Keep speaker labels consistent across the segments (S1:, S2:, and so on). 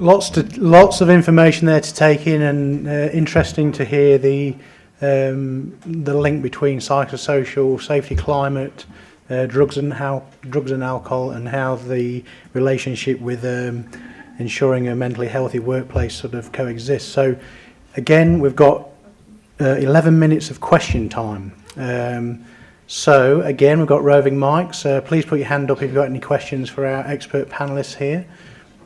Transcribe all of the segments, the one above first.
S1: Lots of information there to take in, and interesting to hear the link between psychosocial, safety, climate, drugs and alcohol, and how the relationship with ensuring a mentally healthy workplace sort of coexists. So again, we've got 11 minutes of question time. So again, we've got roving mics. Please put your hand up if you've got any questions for our expert panelists here,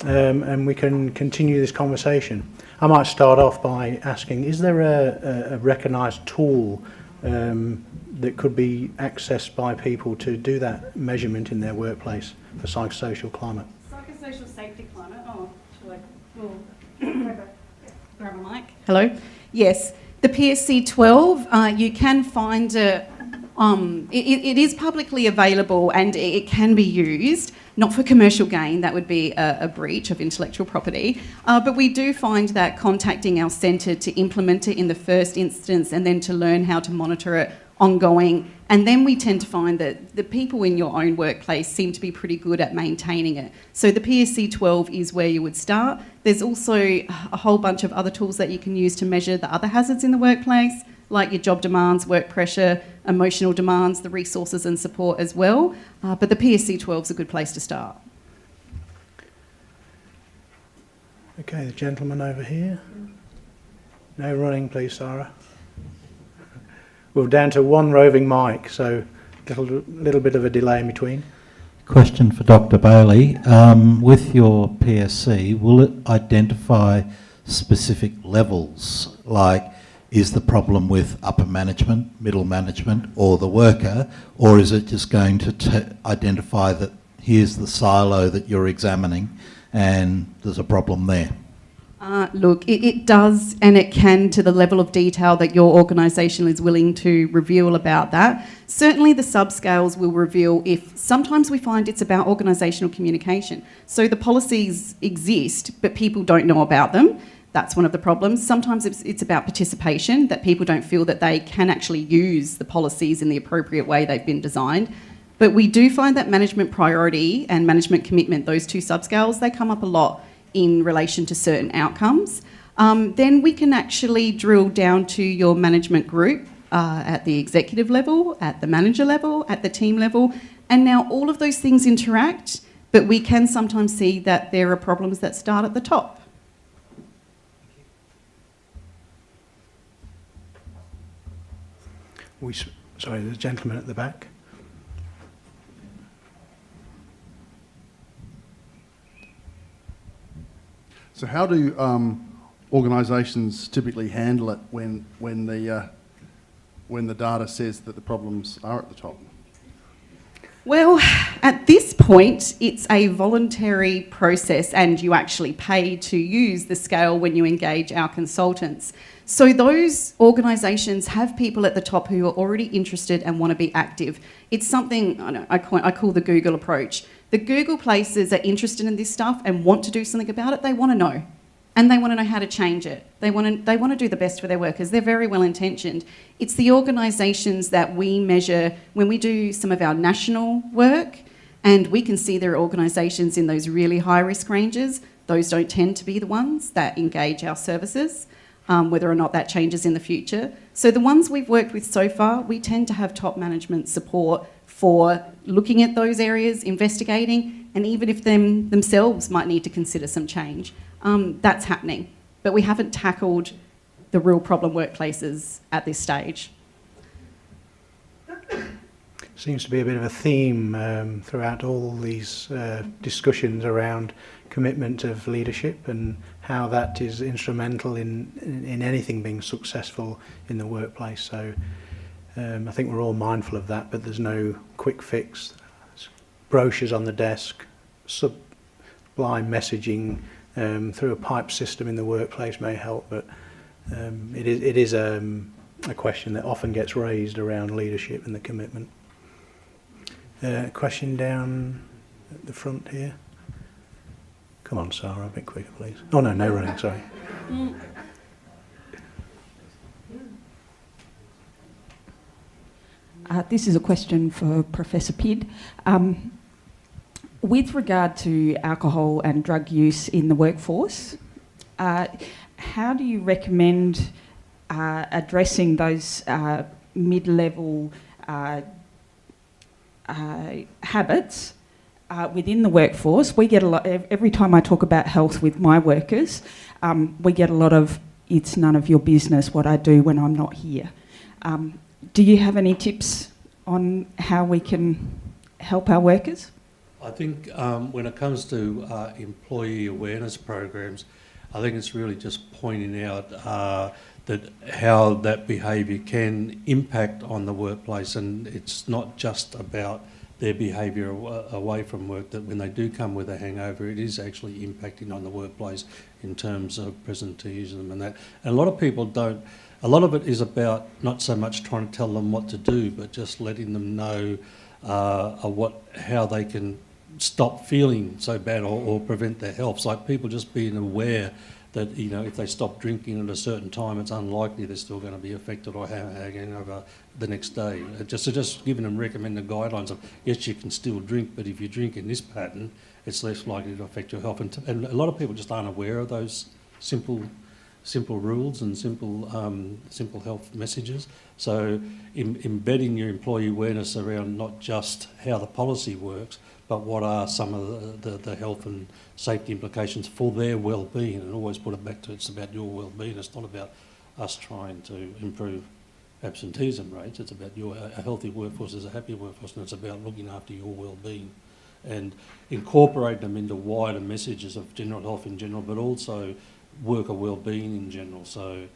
S1: and we can continue this conversation. I might start off by asking, is there a recognised tool that could be accessed by people to do that measurement in their workplace for psychosocial climate?
S2: Psychosocial safety climate. Oh, shall I grab a mic? Hello. Yes, the PSC 12. You can find it is publicly available and it can be used. Not for commercial gain, that would be a breach of intellectual property. But we do find that contacting our centre to implement it in the first instance and then to learn how to monitor it ongoing. And then we tend to find that the people in your own workplace seem to be pretty good at maintaining it. So the PSC 12 is where you would start. There's also a whole bunch of other tools that you can use to measure the other hazards in the workplace, like your job demands, work pressure, emotional demands, the resources and support as well. But the PSC 12 is a good place to start.
S1: Okay, the gentleman over here. No running, please, Sarah. We're down to one roving mic, so a little bit of a delay in between.
S3: Question for Dr. Bailey. With your PSC, will it identify specific levels, like is the problem with upper management, middle management, or the worker, or is it just going to identify that here's the silo that you're examining and there's a problem there?
S2: Look, it does, and it can to the level of detail that your organisation is willing to reveal about that. Certainly the subscales will reveal if sometimes we find it's about organisational communication. So the policies exist, but people don't know about them. That's one of the problems. Sometimes it's about participation, that people don't feel that they can actually use the policies in the appropriate way they've been designed. But we do find that management priority and management commitment, those two subscales, they come up a lot in relation to certain outcomes. Then we can actually drill down to your management group at the executive level, at the manager level, at the team level. And now all of those things interact, but we can sometimes see that there are problems that start at the top.
S1: Sorry, there's a gentleman at the back.
S4: So how do organisations typically handle it when the data says that the problems are at the top?
S2: Well, at this point, it's a voluntary process and you actually pay to use the scale when you engage our consultants. So those organisations have people at the top who are already interested and want to be active. It's something I call the Google approach. The Google places are interested in this stuff and want to do something about it. They want to know. And they want to know how to change it. They want to do the best for their workers. They're very well intentioned. It's the organisations that we measure when we do some of our national work, and we can see there are organisations in those really high risk ranges. Those don't tend to be the ones that engage our services, whether or not that changes in the future. So the ones we've worked with so far, we tend to have top management support for looking at those areas, investigating, and even if themselves might need to consider some change. That's happening, but we haven't tackled the real problem workplaces at this stage.
S1: Seems to be a bit of a theme throughout all these discussions around commitment of leadership and how that is instrumental in anything being successful in the workplace. So I think we're all mindful of that, but there's no quick fix. Brochures on the desk, sublime messaging through a pipe system in the workplace may help, but it is a question that often gets raised around leadership and the commitment. Question down at the front here. Come on, Sarah, a bit quicker, please. Oh, no running, sorry.
S5: This is a question for Professor Pidd. with regard to alcohol and drug use in the workforce, how do you recommend addressing those mid-level habits within the workforce? We get a lot, every time I talk about health with my workers, we get a lot of, it's none of your business what I do when I'm not here. Do you have any tips on how we can help our workers?
S6: I think when it comes to employee awareness programs, I think it's really just pointing out that how that behaviour can impact on the workplace, and it's not just about their behaviour away from work, that when they do come with a hangover, it is actually impacting on the workplace in terms of presenteeism and that. And a lot of people don't, a lot of it is about not so much trying to tell them what to do, but just letting them know how they can stop feeling so bad or prevent their health. It's like people just being aware that, you know, if they stop drinking at a certain time, it's unlikely they're still going to be affected or have a hangover the next day. Just giving them recommended guidelines of, yes, you can still drink, but if you drink in this pattern, it's less likely to affect your health. And a lot of people just aren't aware of those simple rules and simple health messages. So embedding your employee awareness around not just how the policy works, but what are some of the health and safety implications for their well-being, and always put it back to it's about your well-being. It's not about us trying to improve absenteeism rates. It's about a healthy workforce is a happy workforce, and it's about looking after your well-being and incorporating them into wider messages of general health in general, but also worker well-being in general. So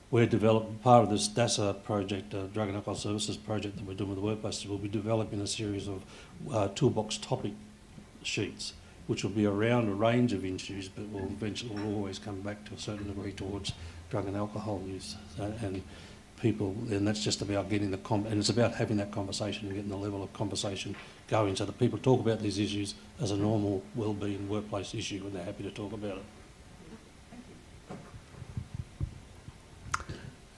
S6: we're developing, part of this DASA project, Drug and Alcohol Services project that we're doing with the workplaces, we'll be developing a series of toolbox topic sheets, which will be around a range of issues, but will eventually always come back to a certain degree towards drug and alcohol use. And people, and that's just about getting and it's about having that conversation and getting the level of conversation going so that people talk about these issues as a normal well-being workplace issue and they're happy to talk about it.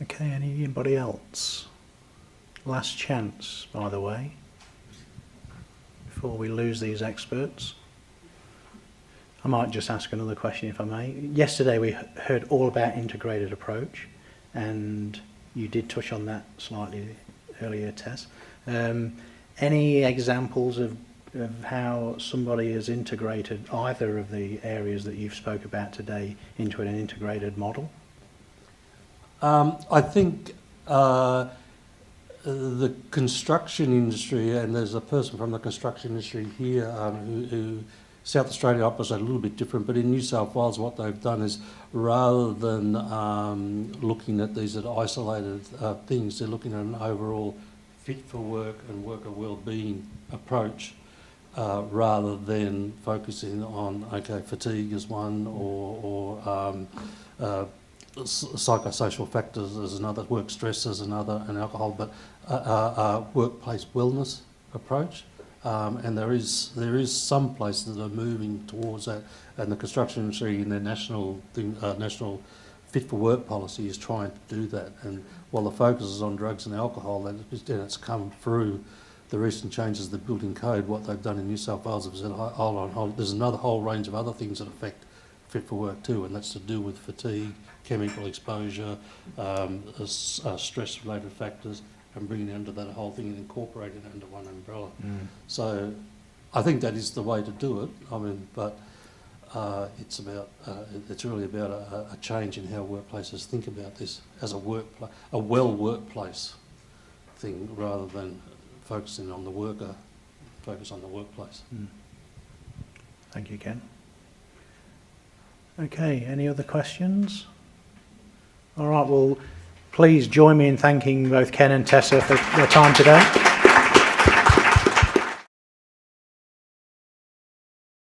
S1: Okay, anybody else? Last chance, by the way, before we lose these experts. I might just ask another question if I may. Yesterday we heard all about integrated approach, and you did touch on that slightly earlier, Tess. Any examples of how somebody has integrated either of the areas that you've spoke about today into an integrated model?
S6: I think the construction industry, and there's a person from the construction industry here who South Australia operates a little bit different, but in New South Wales what they've done is rather than looking at these as isolated things, they're looking at an overall fit for work and worker well-being approach rather than focusing on, okay, fatigue is one or psychosocial factors as another, work stress as another, and alcohol, but a workplace wellness approach. And there is some places that are moving towards that, and the construction industry in their national fit for work policy is trying to do that. And while the focus is on drugs and alcohol, and it's come through the recent changes to the building code, what they've done in New South Wales is there's another whole range of other things that affect fit for work too, and that's to do with fatigue, chemical exposure, stress-related factors, and bringing it under that whole thing and incorporating it under one umbrella. So I think that is the way to do it. I mean, but it's really about a change in how workplaces think about this as a workplace thing, rather than focusing on the worker, focus on the workplace.
S1: Thank you, Ken. Okay, any other questions? All right, well, please join me in thanking both Ken and Tessa for their time today.